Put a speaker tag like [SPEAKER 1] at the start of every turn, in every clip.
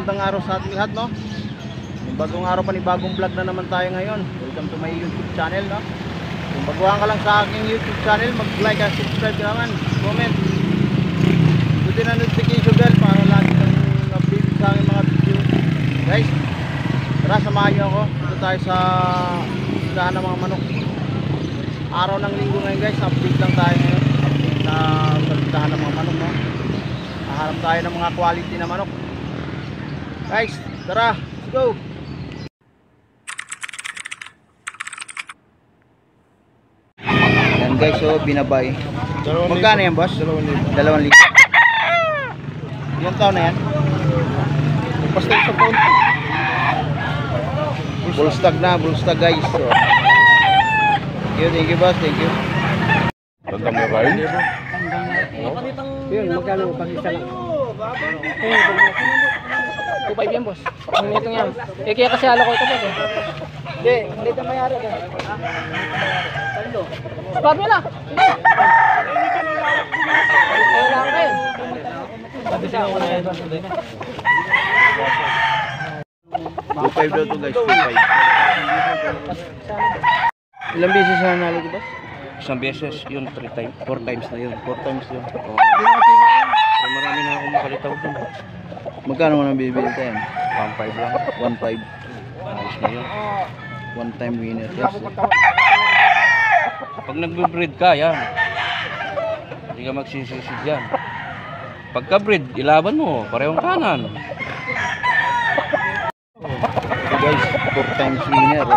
[SPEAKER 1] magandang araw sa ating lahat, no? Bagong araw pa ni bagong vlog na naman tayo ngayon. Welcome to my YouTube channel, no? Kung baguhan ka lang sa aking YouTube channel, mag-like at subscribe ka naman, comment. Buti na notification bell para lagi kang update sa aking mga video. Guys, tara samahan niyo ako. Dito tayo sa dahan ng mga manok. Araw ng linggo ngayon, guys. Update lang tayo ngayon. Update na dahan ng mga manok, no? Hahanap tayo ng mga quality na manok. Guys, tara, let's go. Yan guys, so binabay. Magkano yan, boss? 2,000. Ilang taon na yan?
[SPEAKER 2] Basta isang taon.
[SPEAKER 1] Bull stag guys. So, thank you boss, thank you.
[SPEAKER 2] Tandang mo ba yun?
[SPEAKER 3] Yun, magkano pag isa lang? 2.5 yan, boss. Ang nitong yan. Eh, kaya kasi halo ko ito, boss. Hindi ito mayari. Talo. Stop nyo na! Kailangan kayo. Sabi siya ako na yan, boss.
[SPEAKER 1] 2.5 daw to guys, 2.5. Ilang beses na nanalo ko, boss?
[SPEAKER 2] Isang beses, yun 4 times na yun.
[SPEAKER 1] 4 times yun.
[SPEAKER 2] Oh. Marami na akong makalitaw dun.
[SPEAKER 1] Magkano mo nang bibili tayo?
[SPEAKER 2] 1.5 lang.
[SPEAKER 1] 1.5.
[SPEAKER 2] Ayos na yun.
[SPEAKER 1] One time winner. Yes.
[SPEAKER 2] Pag nagbe-breed ka, yan. Hindi ka magsisisid yan. Pagka-breed, ilaban mo. Parehong kanan.
[SPEAKER 1] So guys, 4 times winner.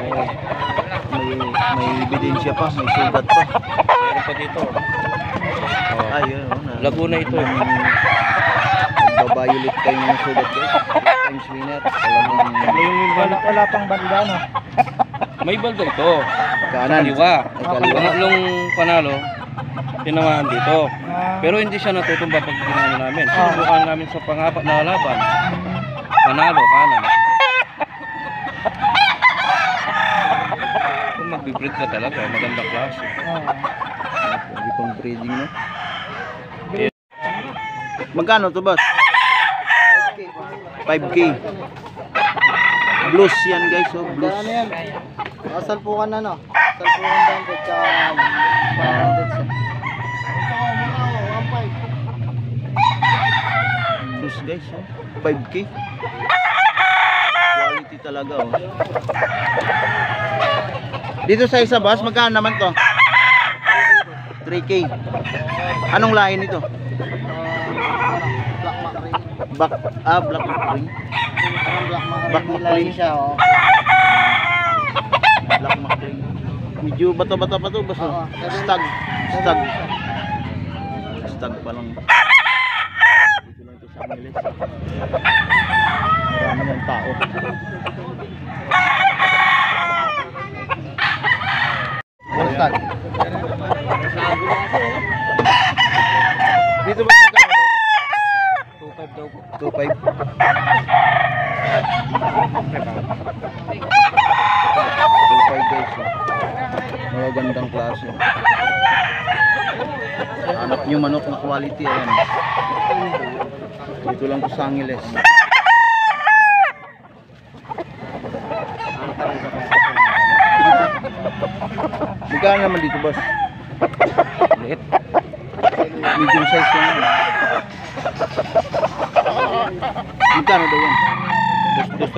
[SPEAKER 1] May ebidensya pa, may sugat pa.
[SPEAKER 2] Meron pa dito. Oh.
[SPEAKER 1] Ayun,
[SPEAKER 2] Laguna ito.
[SPEAKER 1] Nagbabayulit kayo ng sugat guys. 4 times winner.
[SPEAKER 3] Wala pang banda, no?
[SPEAKER 2] May balda ito.
[SPEAKER 1] Kanan.
[SPEAKER 2] Kaliwa.
[SPEAKER 1] Kaliwa.
[SPEAKER 2] Pangatlong panalo, tinamaan dito. Pero hindi siya natutumba pag ginano namin. Subukan namin sa pangapat na laban. Panalo, kanan. Kung magbibreed ka talaga, magandang klase.
[SPEAKER 1] Hindi pang breeding, no? Magkano to, boss? 5K. Blues yan guys, so blues.
[SPEAKER 3] Ano yan? Salpukan na, no? Salpukan down to ka 100.
[SPEAKER 1] Blues guys, oh. 5K. Quality talaga, oh. Dito sa isa, boss, magkano naman to? 3K. Anong lahi nito?
[SPEAKER 3] Black McRae.
[SPEAKER 1] Black McRae.
[SPEAKER 3] Black McRae siya, oh.
[SPEAKER 1] Black McRae. Medyo bata-bata pa to, boss.
[SPEAKER 3] Oo.
[SPEAKER 1] Stag pa lang. Dito lang ito sa Angeles. Marami ng tao. Stag. Dito ba magkano?
[SPEAKER 2] 2.5 daw po.
[SPEAKER 1] 2.5. 2.5 guys. Magandang klase. Hanap nyo manok ng quality, ayan. Dito lang sa Angeles. Magkano naman dito, boss?
[SPEAKER 2] Liit.
[SPEAKER 1] Medium size yan. Magkano daw yan? Dos.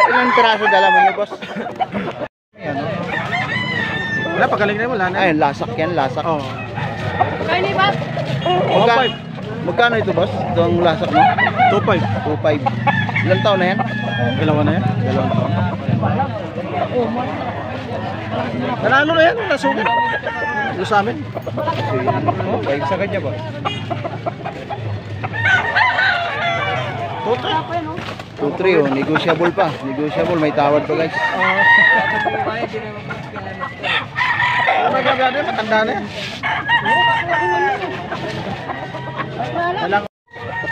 [SPEAKER 1] Ilang piraso dala mo niyo, boss? Ayan, oh.
[SPEAKER 3] Wala, pagaling na, wala na.
[SPEAKER 1] Ayun, lasak yan, lasak.
[SPEAKER 3] Oo.
[SPEAKER 1] Magkano ito, boss? Itong lasak mo?
[SPEAKER 3] 2.5.
[SPEAKER 1] 2.5. Ilang taon na yan?
[SPEAKER 3] Dalawa na yan.
[SPEAKER 1] Dalawang taon.
[SPEAKER 3] Nanalo na yan, nasugod. Ito sa amin.
[SPEAKER 1] Okay, sa kanya ba? 2.3, oh, negotiable pa. Negotiable, may tawad pa guys.
[SPEAKER 3] Matanda na yan.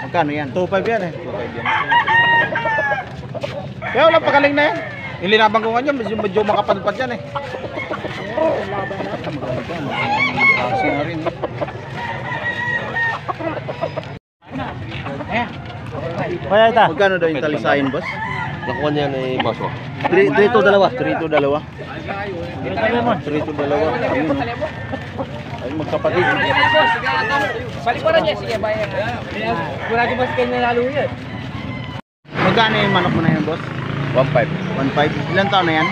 [SPEAKER 1] Magkano yan?
[SPEAKER 3] 2.5 yan eh.
[SPEAKER 1] 2.5 yan.
[SPEAKER 3] Kaya walang pagaling na yan.
[SPEAKER 1] Yung linabanggungan niya, medyo makapadpad yan eh. Kasi na rin eh.
[SPEAKER 3] Kaya ita.
[SPEAKER 1] Magkano daw yung talisayin, boss?
[SPEAKER 2] Nakuha niya ni boss ko.
[SPEAKER 1] 3 to 2. 3 to 2.
[SPEAKER 3] Dito mo.
[SPEAKER 1] 3 to 2. Ayun, no? Ay, magkapatid.
[SPEAKER 3] Balikuran niya. Sige, bayan. Kurado ba si kanya lalo yan?
[SPEAKER 1] Magkano yung manok mo na yun, boss?
[SPEAKER 2] 1.5.
[SPEAKER 1] 1.5. Ilan taon na yan?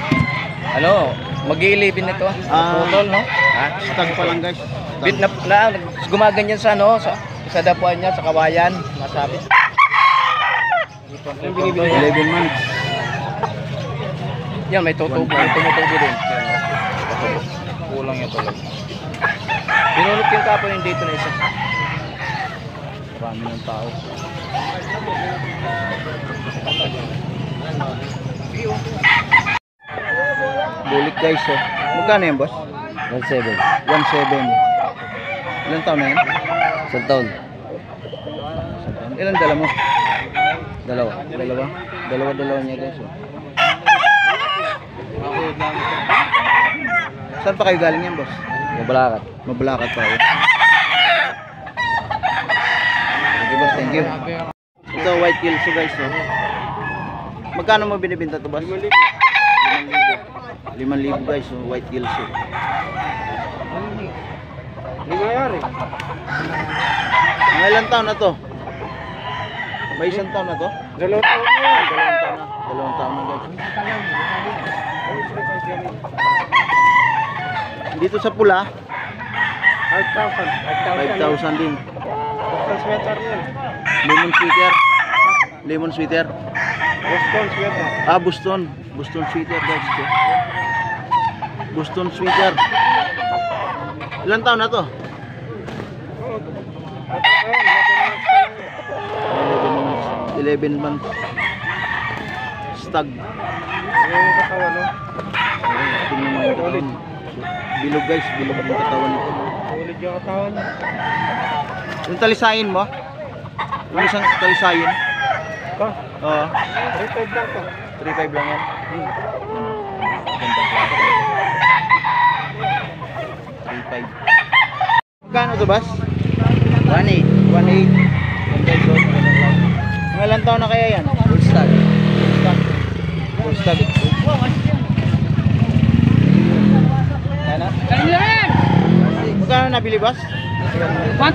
[SPEAKER 2] Ano, mag-i-11 nito. Putol, no? Ha?
[SPEAKER 1] Stag pa lang, guys.
[SPEAKER 2] Bit na gumaganyan sa ano, sa dapuan niya, sa kawayan, masabit.
[SPEAKER 1] 11 months.
[SPEAKER 2] Yan, may tutubo, may tumutubo din. Kulang yung tulog. Pinulot yung kapon yung dito na isa.
[SPEAKER 1] Marami ng tao. Bulik, guys, oh. Magkano yan, boss?
[SPEAKER 2] 1.7.
[SPEAKER 1] 1.7. Ilan taon na yan?
[SPEAKER 2] Isang taon.
[SPEAKER 1] Ilan dala mo?
[SPEAKER 2] Dalawa.
[SPEAKER 1] Dalawa niya, guys, oh. Saan pa kayo galing yan, boss?
[SPEAKER 2] Mabalakat.
[SPEAKER 1] Mabalakat pa ako. Okay, boss, thank you. Ito, white kilso, guys, oh. Magkano mo binibenta ito, boss? 5,000. 5,000, guys, oh, white kilso. Mga ilang taon na to? May isang taon na to? 2 taon na. 2 taon na, guys. Dito sa pula, 5,000 din. Lemon sweater. Lemon sweater.
[SPEAKER 3] Boston sweater.
[SPEAKER 1] Ah, Boston sweater, guys. Boston sweater. Ilan taon na to? 11 months. Stag. Tingnan mo yung katawan. Bilog, guys, bilog yung katawan nito.
[SPEAKER 3] Ulit yung katawan niya.
[SPEAKER 1] Yung talisayin mo? Yung isang talisayin?
[SPEAKER 3] Ito.
[SPEAKER 1] Oo.
[SPEAKER 3] 3.5 lang to.
[SPEAKER 1] 3.5 lang yan. Gandang klase. 3.5. Magkano to, boss? 1.8. 1.8. Mga ilang taon na kaya yan?
[SPEAKER 2] Full stack.
[SPEAKER 1] Full stag. Ano?
[SPEAKER 3] Kanila rin!
[SPEAKER 1] Magkano nabili, boss?
[SPEAKER 3] 1.2.
[SPEAKER 1] 1.2.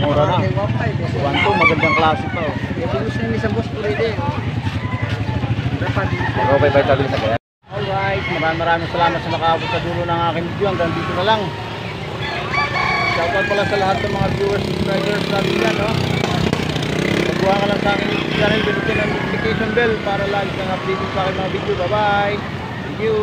[SPEAKER 1] Mura na. 1.2, magandang klase pa, oh.
[SPEAKER 2] Okay, bye tabi sa kaya.
[SPEAKER 1] Alright, maraming salamat sa nakaabot sa dulo ng aking video. Hanggang dito na lang. Shoutout pala sa lahat ng mga viewers, subscribers natin yan, no? Magbuha ka lang sa aking YouTube channel, binutin ang notification bell para lagi kang updated sa aking mga video. Bye-bye! Thank you!